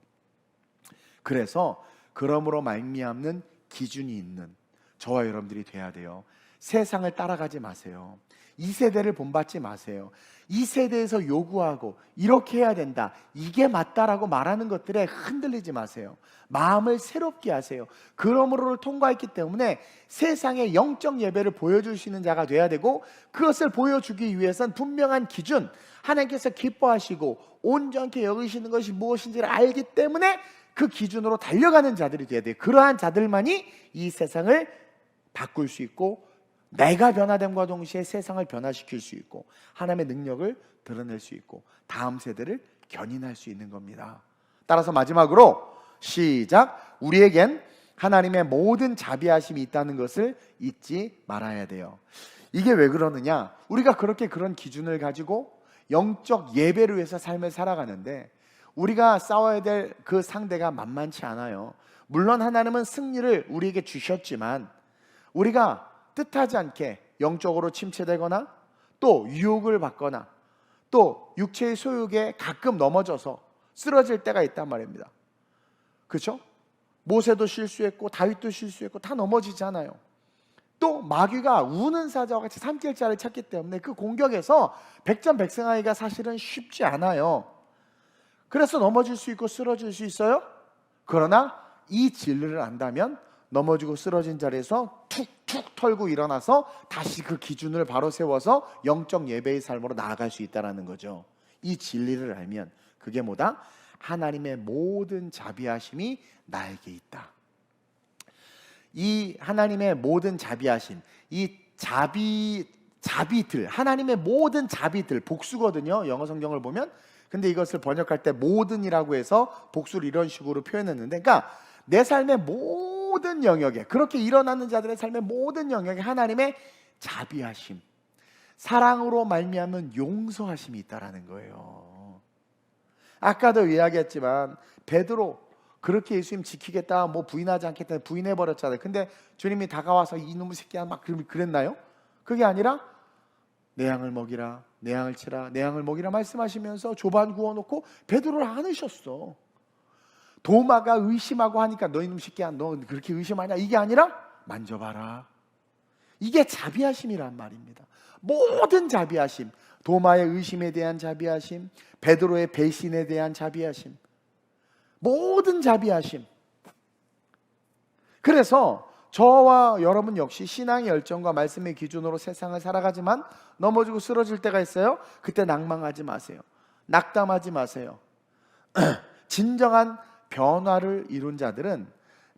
그래서 그러므로 말미암는 기준이 있는 저와 여러분들이 돼야 돼요. 세상을 따라가지 마세요. 이 세대를 본받지 마세요. 이 세대에서 요구하고 이렇게 해야 된다, 이게 맞다라고 말하는 것들에 흔들리지 마세요. 마음을 새롭게 하세요. 그러므로를 통과했기 때문에 세상의 영적 예배를 보여주시는 자가 돼야 되고, 그것을 보여주기 위해서는 분명한 기준, 하나님께서 기뻐하시고 온전케 여기시는 것이 무엇인지를 알기 때문에 그 기준으로 달려가는 자들이 돼야 돼요. 그러한 자들만이 이 세상을 바꿀 수 있고, 내가 변화됨과 동시에 세상을 변화시킬 수 있고 하나님의 능력을 드러낼 수 있고 다음 세대를 견인할 수 있는 겁니다. 따라서 마지막으로 시작. 우리에겐 하나님의 모든 자비하심이 있다는 것을 잊지 말아야 돼요. 이게 왜 그러느냐? 우리가 그렇게 그런 기준을 가지고 영적 예배를 위해서 삶을 살아가는데 우리가 싸워야 될 그 상대가 만만치 않아요. 물론 하나님은 승리를 우리에게 주셨지만 우리가 뜻하지 않게 영적으로 침체되거나 또 유혹을 받거나 또 육체의 소욕에 가끔 넘어져서 쓰러질 때가 있단 말입니다. 그렇죠? 모세도 실수했고 다윗도 실수했고 다 넘어지잖아요. 또 마귀가 우는 사자와 같이 삼킬자를 찾기 때문에 그 공격에서 백전백승하기가 사실은 쉽지 않아요. 그래서 넘어질 수 있고 쓰러질 수 있어요. 그러나 이 진리를 안다면 넘어지고 쓰러진 자리에서 툭툭 털고 일어나서 다시 그 기준을 바로 세워서 영적 예배의 삶으로 나아갈 수 있다는 거죠. 이 진리를 알면 그게 뭐다? 하나님의 모든 자비하심이 나에게 있다. 이 하나님의 모든 자비하심, 이 자비들, 하나님의 모든 자비들, 복수거든요. 영어 성경을 보면. 근데 이것을 번역할 때 모든이라고 해서 복수를 이런 식으로 표현했는데, 그러니까 내 삶의 모든 영역에, 그렇게 일어나는 자들의 삶의 모든 영역에 하나님의 자비하심, 사랑으로 말미암은 용서하심이 있다라는 거예요. 아까도 이야기했지만 베드로 그렇게 예수님 지키겠다, 뭐 부인하지 않겠다 부인해버렸잖아요. 근데 주님이 다가와서 이놈의 새끼야 막 그랬나요? 그게 아니라 내 양을 먹이라, 내 양을 치라, 내 양을 먹이라 말씀하시면서 조반 구워놓고 베드로를 안으셨어. 도마가 의심하고 하니까 너 이놈 새끼야 너 그렇게 의심하냐, 이게 아니라 만져봐라. 이게 자비하심이란 말입니다. 모든 자비하심, 도마의 의심에 대한 자비하심, 베드로의 배신에 대한 자비하심, 모든 자비하심. 그래서 저와 여러분 역시 신앙의 열정과 말씀의 기준으로 세상을 살아가지만 넘어지고 쓰러질 때가 있어요. 그때 낭망하지 마세요. 낙담하지 마세요. 진정한 변화를 이룬 자들은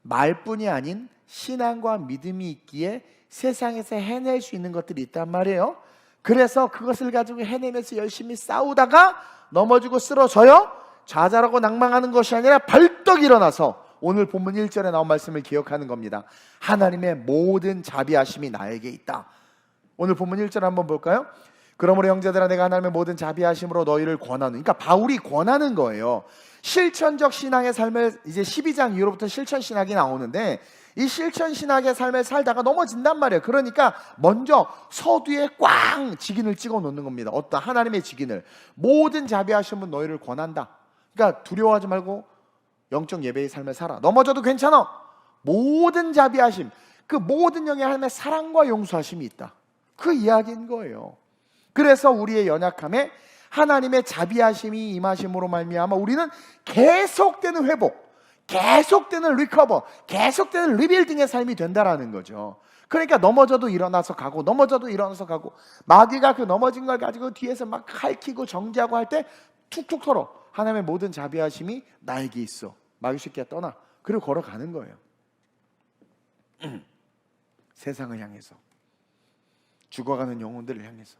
말뿐이 아닌 신앙과 믿음이 있기에 세상에서 해낼 수 있는 것들이 있단 말이에요. 그래서 그것을 가지고 해내면서 열심히 싸우다가 넘어지고 쓰러져요. 좌절하고 낭망하는 것이 아니라 벌떡 일어나서 오늘 본문 1절에 나온 말씀을 기억하는 겁니다. 하나님의 모든 자비하심이 나에게 있다. 오늘 본문 1절 한번 볼까요? 그러므로 형제들아, 내가 하나님의 모든 자비하심으로 너희를 권하는, 그러니까 바울이 권하는 거예요. 실천적 신앙의 삶을, 이제 12장 이후로부터 실천 신학이 나오는데 이 실천 신학의 삶을 살다가 넘어진단 말이에요. 그러니까 먼저 서두에 꽝 직인을 찍어 놓는 겁니다. 어떤 하나님의 직인을, 모든 자비하심은 너희를 권한다. 그러니까 두려워하지 말고 영적 예배의 삶을 살아. 넘어져도 괜찮아. 모든 자비하심, 그 모든 영의 하나님의 사랑과 용서하심이 있다. 그 이야기인 거예요. 그래서 우리의 연약함에 하나님의 자비하심이 임하심으로 말미암아 우리는 계속되는 회복, 계속되는 리커버, 계속되는 리빌딩의 삶이 된다라는 거죠. 그러니까 넘어져도 일어나서 가고, 넘어져도 일어나서 가고, 마귀가 그 넘어진 걸 가지고 뒤에서 막 할퀴고 정죄하고 할 때 툭툭 털어. 하나님의 모든 자비하심이 나에게 있어. 마귀 새끼야 떠나. 그리고 걸어가는 거예요. 세상을 향해서, 죽어가는 영혼들을 향해서,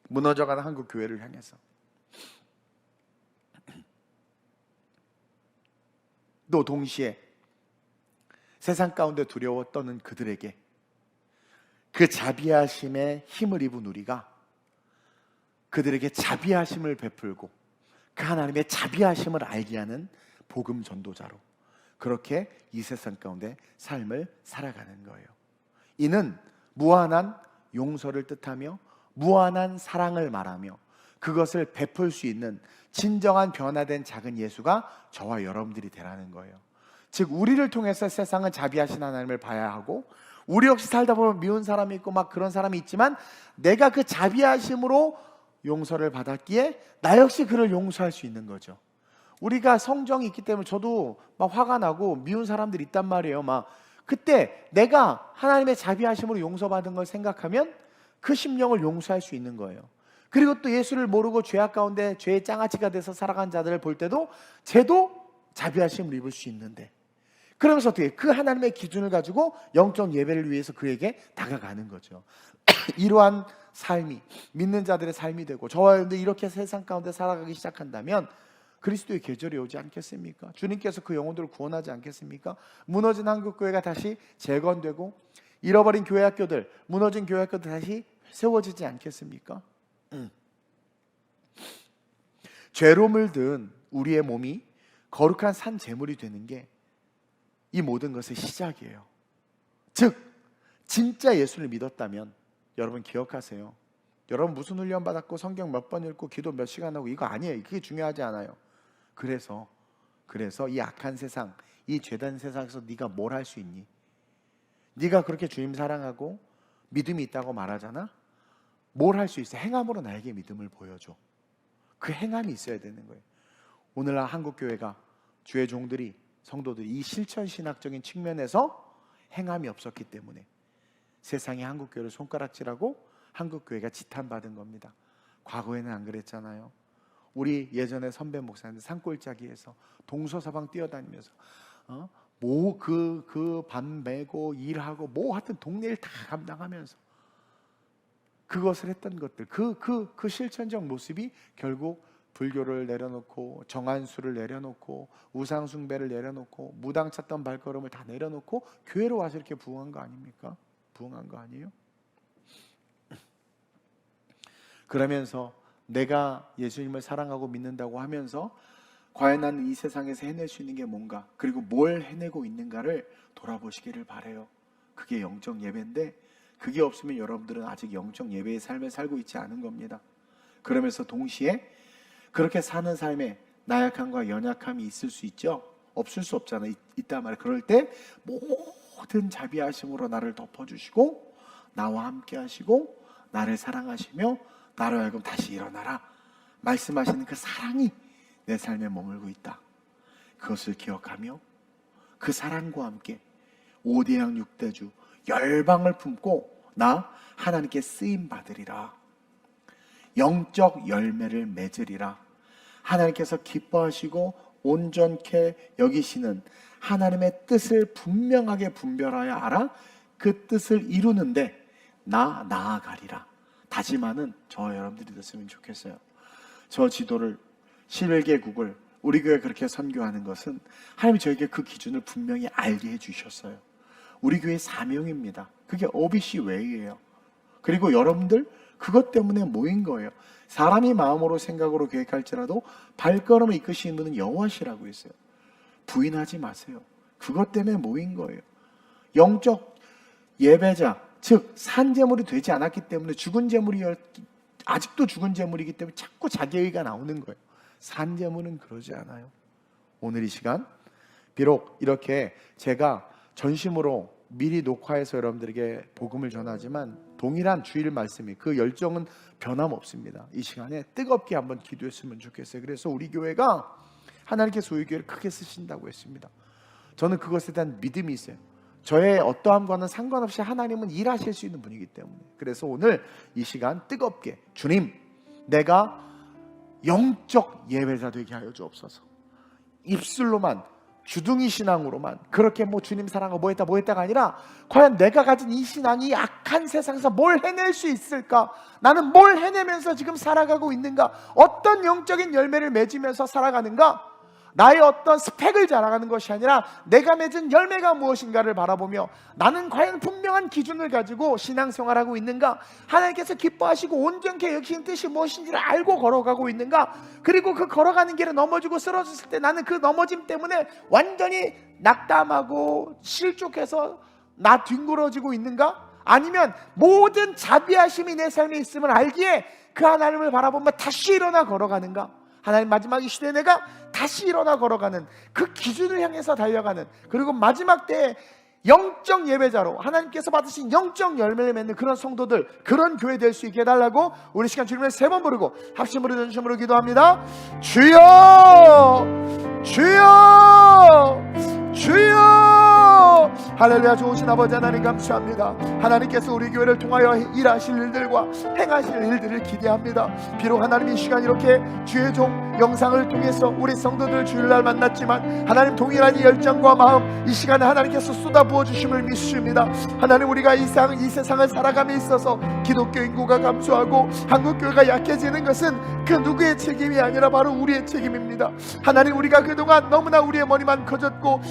무너져가는 한국 교회를 향해서. 또 동시에 세상 가운데 두려워 떠는 그들에게 그 자비하심에 힘을 입은 우리가 그들에게 자비하심을 베풀고 그 하나님의 자비하심을 알게 하는 복음 전도자로 그렇게 이 세상 가운데 삶을 살아가는 거예요. 이는 무한한 용서를 뜻하며 무한한 사랑을 말하며 그것을 베풀 수 있는 진정한 변화된 작은 예수가 저와 여러분들이 되라는 거예요. 즉 우리를 통해서 세상은 자비하신 하나님을 봐야 하고, 우리 역시 살다 보면 미운 사람이 있고 막 그런 사람이 있지만 내가 그 자비하심으로 용서를 받았기에 나 역시 그를 용서할 수 있는 거죠. 우리가 성정이 있기 때문에 저도 막 화가 나고 미운 사람들이 있단 말이에요. 막 그때 내가 하나님의 자비하심으로 용서받은 걸 생각하면 그 심령을 용서할 수 있는 거예요. 그리고 또 예수를 모르고 죄악 가운데 죄의 장아찌가 돼서 살아간 자들을 볼 때도 쟤도 자비하심을 입을 수 있는데, 그러면서 어떻게 그 하나님의 기준을 가지고 영적 예배를 위해서 그에게 다가가는 거죠. 이러한 삶이 믿는 자들의 삶이 되고 저와 여러분들 이렇게 세상 가운데 살아가기 시작한다면 그리스도의 계절이 오지 않겠습니까? 주님께서 그 영혼들을 구원하지 않겠습니까? 무너진 한국교회가 다시 재건되고 잃어버린 교회학교들, 무너진 교회학교들 다시 세워지지 않겠습니까? 죄로 물든 우리의 몸이 거룩한 산 제물이 되는 게 이 모든 것의 시작이에요. 즉 진짜 예수를 믿었다면 여러분 기억하세요. 여러분 무슨 훈련 받았고 성경 몇 번 읽고 기도 몇 시간 하고 이거 아니에요. 그게 중요하지 않아요. 그래서 이 악한 세상, 이 죄된 세상에서 네가 뭘 할 수 있니? 네가 그렇게 주님 사랑하고 믿음이 있다고 말하잖아. 뭘 할 수 있어? 행함으로 나에게 믿음을 보여줘. 그 행함이 있어야 되는 거예요. 오늘날 한국교회가 주의 종들이, 성도들이 이 실천신학적인 측면에서 행함이 없었기 때문에 세상이 한국교회를 손가락질하고 한국교회가 지탄받은 겁니다. 과거에는 안 그랬잖아요. 우리 예전에 선배 목사님들 산골짜기에서 동서사방 뛰어다니면서 반 메고 일하고 뭐 하여튼 동네 일 다 감당하면서 그것을 했던 것들, 그 실천적 모습이 결국 불교를 내려놓고 정한수를 내려놓고 우상숭배를 내려놓고 무당 찾던 발걸음을 다 내려놓고 교회로 와서 이렇게 부흥한 거 아닙니까? 부흥한 거 아니에요? 그러면서 내가 예수님을 사랑하고 믿는다고 하면서 과연 나는 이 세상에서 해낼 수 있는 게 뭔가, 그리고 뭘 해내고 있는가를 돌아보시기를 바라요. 그게 영적 예배인데 그게 없으면 여러분들은 아직 영적 예배의 삶을 살고 있지 않은 겁니다. 그러면서 동시에 그렇게 사는 삶에 나약함과 연약함이 있을 수 있죠. 없을 수 없잖아요. 있단 말이에요. 그럴 때 모든 자비하심으로 나를 덮어주시고 나와 함께 하시고 나를 사랑하시며 나로 하여금 다시 일어나라 말씀하시는 그 사랑이 내 삶에 머물고 있다. 그것을 기억하며 그 사랑과 함께 5대양 6대주 열방을 품고 나 하나님께 쓰임 받으리라. 영적 열매를 맺으리라. 하나님께서 기뻐하시고 온전케 여기시는 하나님의 뜻을 분명하게 분별하여 알아 그 뜻을 이루는데 나 나아가리라. 다짐하는 저와 여러분들이 됐으면 좋겠어요. 저 지도를 11개국을 우리 교회 그렇게 선교하는 것은 하나님이 저에게 그 기준을 분명히 알게 해주셨어요. 우리 교회의 사명입니다. 그게 OBC 웨이예요. 그리고 여러분들 그것 때문에 모인 거예요. 사람이 마음으로 생각으로 계획할지라도 발걸음을 이끄시는 분은 여호와시라고 했어요. 부인하지 마세요. 그것 때문에 모인 거예요. 영적 예배자, 즉 산제물이 되지 않았기 때문에 아직도 죽은 제물이기 때문에 자꾸 자기의가 나오는 거예요. 산제물은 그러지 않아요. 오늘 이 시간 비록 이렇게 제가 전심으로 미리 녹화해서 여러분들에게 복음을 전하지만 동일한 주일 말씀이 그 열정은 변함없습니다. 이 시간에 뜨겁게 한번 기도했으면 좋겠어요. 그래서 우리 교회가 하나님께서 우리 교회를 크게 쓰신다고 했습니다. 저는 그것에 대한 믿음이 있어요. 저의 어떠함과는 상관없이 하나님은 일하실 수 있는 분이기 때문에. 그래서 오늘 이 시간 뜨겁게 주님, 내가 영적 예배자 되게 하여 주옵소서. 입술로만, 주둥이 신앙으로만 그렇게 뭐 주님 사랑하고 뭐 했다가 아니라 과연 내가 가진 이 신앙이 악한 세상에서 뭘 해낼 수 있을까? 나는 뭘 해내면서 지금 살아가고 있는가? 어떤 영적인 열매를 맺으면서 살아가는가? 나의 어떤 스펙을 자랑하는 것이 아니라 내가 맺은 열매가 무엇인가를 바라보며 나는 과연 분명한 기준을 가지고 신앙생활하고 있는가? 하나님께서 기뻐하시고 온전케 여기신 뜻이 무엇인지를 알고 걸어가고 있는가? 그리고 그 걸어가는 길에 넘어지고 쓰러졌을 때 나는 그 넘어짐 때문에 완전히 낙담하고 실족해서 나 뒹굴어지고 있는가? 아니면 모든 자비하심이 내 삶에 있음을 알기에 그 하나님을 바라보며 다시 일어나 걸어가는가? 하나님, 마지막 이 시대에 내가 다시 일어나 걸어가는 그 기준을 향해서 달려가는, 그리고 마지막 때에 영적 예배자로 하나님께서 받으신 영적 열매를 맺는 그런 성도들, 그런 교회 될 수 있게 해달라고 우리 시간 주님을 3번 부르고 합심으로 전심으로 기도합니다. 주여, 주여, 주여. 할렐루야. 좋으신 아버지 하나님 감사합니다. 하나님께서 우리 교회를 통하여 일하실 일들과 행하실 일들을 기대합니다. 비록 하나님 이 시간 이렇게 주의 종 영상을 통해서 우리 성도들 주일날 만났지만 하나님 동일한 이 열정과 마음 이 시간에 하나님께서 쏟아부어 주심을 믿습니다. 하나님, 우리가 이 세상을 살아감에 있어서 기독교 인구가 감소하고 한국교회가 약해지는 것은 그 누구의 책임이 아니라 바로 우리의 책임입니다. 하나님, 우리가 그동안 너무나 우리의 머리만 커졌고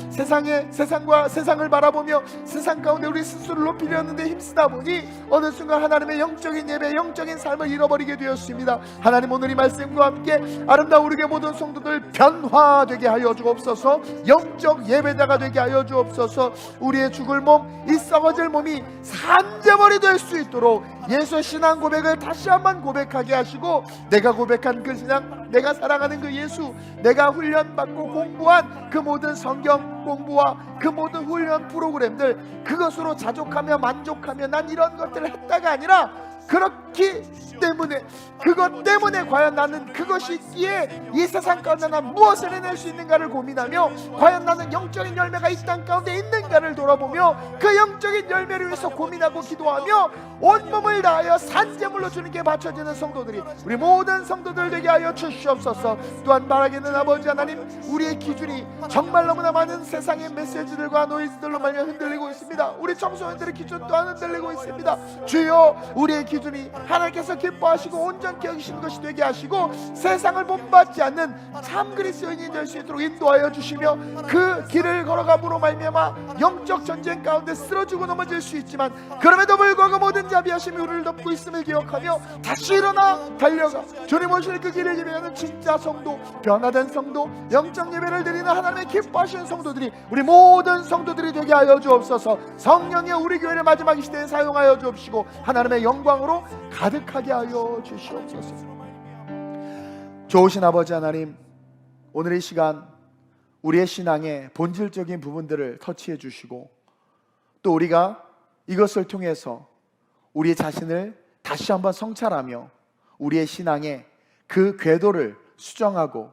세상과 세상을 바라보며 세상 가운데 우리 스스로를 높이려 하는데 힘쓰다 보니 어느 순간 하나님의 영적인 예배, 영적인 삶을 잃어버리게 되었습니다. 하나님, 오늘 이 말씀과 함께 아름다운 우리 교회 모든 성도들 변화되게 하여 주옵소서. 영적 예배자가 되게 하여 주옵소서. 우리의 죽을 몸, 이 썩어질 몸이 산재벌이 될 수 있도록 예수의 신앙 고백을 다시 한번 고백하게 하시고, 내가 고백한 그 신앙, 내가 사랑하는 그 예수, 내가 훈련받고 공부한 그 모든 성경 공부와 그 모든 훈련 프로그램들, 그것으로 자족하며 만족하며 난 이런 것들을 했다가 아니라 그렇기 때문에, 그것 때문에 과연 나는 그것이 있기에 이 세상 가운데 난 무엇을 해낼 수 있는가를 고민하며, 과연 나는 영적인 열매가 이 땅 가운데 있는가를 돌아보며 그 영적인 열매를 위해서 고민하고 기도하며 온몸을 다하여 산재물로 주님께 바쳐지는 성도들이 우리 모든 성도들 되게 하여 주시옵소서. 또한 바라기는 아버지 하나님, 우리의 기준이 정말 너무나 많은 세상의 메시지들과 노이즈들로 말려 흔들리고 있습니다. 우리 청소년들의 기준 또한 흔들리고 있습니다. 주여, 우리의 기준이 하나님께서 기뻐하시고 온전케 여기시는 것이 되게 하시고 세상을 본받지 않는 참 그리스도인이 될 수 있도록 인도하여 주시며, 그 길을 걸어감으로 말미암아 영적 전쟁 가운데 쓰러지고 넘어질 수 있지만 그럼에도 불구하고 모든 자비하심이 우리를 덮고 있음을 기억하며 다시 일어나 달려가 주님 오실 그 길을 예배하는 진짜 성도, 변화된 성도, 영적 예배를 드리는 하나님의 기뻐하시는 성도들이 우리 모든 성도들이 되게 하여 주옵소서. 성령의 우리 교회를 마지막 이 시대에 사용하여 주옵시고 하나님의 영광으로 가득하게 하여 주시옵소서. 좋으신 아버지 하나님, 오늘 이 시간 우리의 신앙의 본질적인 부분들을 터치해 주시고, 또 우리가 이것을 통해서 우리 자신을 다시 한번 성찰하며 우리의 신앙의 그 궤도를 수정하고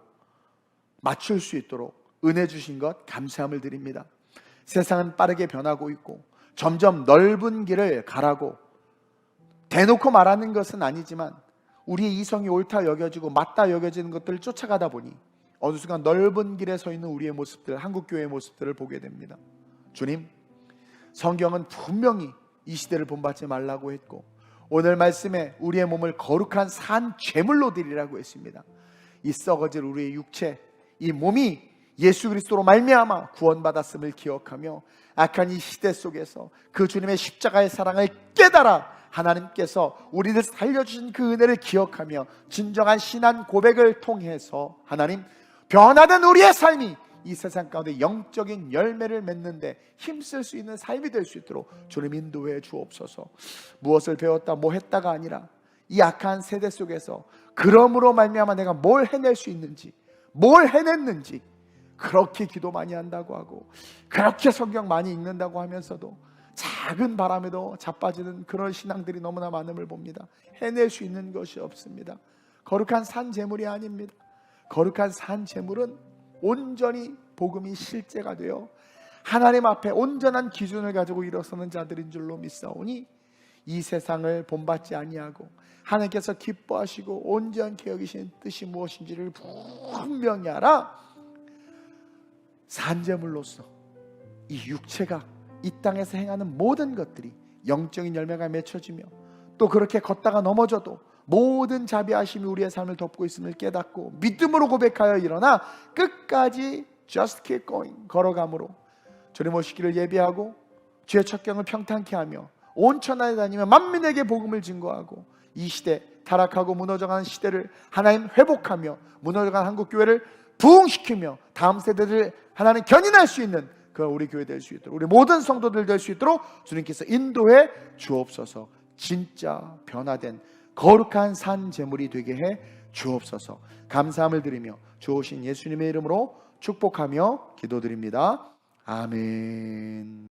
맞출 수 있도록 은혜 주신 것 감사함을 드립니다. 세상은 빠르게 변하고 있고 점점 넓은 길을 가라고 대놓고 말하는 것은 아니지만 우리의 이성이 옳다 여겨지고 맞다 여겨지는 것들을 쫓아가다 보니 어느 순간 넓은 길에 서 있는 우리의 모습들, 한국교회의 모습들을 보게 됩니다. 주님, 성경은 분명히 이 시대를 본받지 말라고 했고 오늘 말씀에 우리의 몸을 거룩한 산 제물로 드리라고 했습니다. 이 썩어질 우리의 육체, 이 몸이 예수 그리스도로 말미암아 구원받았음을 기억하며 악한 이 시대 속에서 그 주님의 십자가의 사랑을 깨달아 하나님께서 우리를 살려주신 그 은혜를 기억하며 진정한 신앙 고백을 통해서 하나님, 변화된 우리의 삶이 이 세상 가운데 영적인 열매를 맺는데 힘쓸 수 있는 삶이 될 수 있도록 주님 인도해 주옵소서. 무엇을 배웠다 뭐 했다가 아니라 이 악한 세대 속에서 그러므로 말미암아 내가 뭘 해낼 수 있는지, 뭘 해냈는지, 그렇게 기도 많이 한다고 하고 그렇게 성경 많이 읽는다고 하면서도 작은 바람에도 자빠지는 그런 신앙들이 너무나 많음을 봅니다. 해낼 수 있는 것이 없습니다. 거룩한 산 제물이 아닙니다. 거룩한 산 제물은 온전히 복음이 실제가 되어 하나님 앞에 온전한 기준을 가지고 일어서는 자들인 줄로 믿사오니 이 세상을 본받지 아니하고 하나님께서 기뻐하시고 온전케 여기신 뜻이 무엇인지를 분명히 알아 산제물로서 이 육체가 이 땅에서 행하는 모든 것들이 영적인 열매가 맺혀지며 또 그렇게 걷다가 넘어져도 모든 자비하심이 우리의 삶을 덮고 있음을 깨닫고 믿음으로 고백하여 일어나 끝까지 just keep going 걸어감으로 주님 오시기를 예비하고 주의 첩경을 평탄케 하며 온 천하에 다니며 만민에게 복음을 증거하고 이 시대 타락하고 무너져가는 시대를 하나님 회복하며 무너져가는 한국교회를 부흥시키며 다음 세대를 하나님 견인할 수 있는 그 우리 교회 될 수 있도록 우리 모든 성도들 될 수 있도록 주님께서 인도해 주옵소서. 진짜 변화된 거룩한 산 제물이 되게 해 주옵소서. 감사함을 드리며 주오신 예수님의 이름으로 축복하며 기도드립니다. 아멘.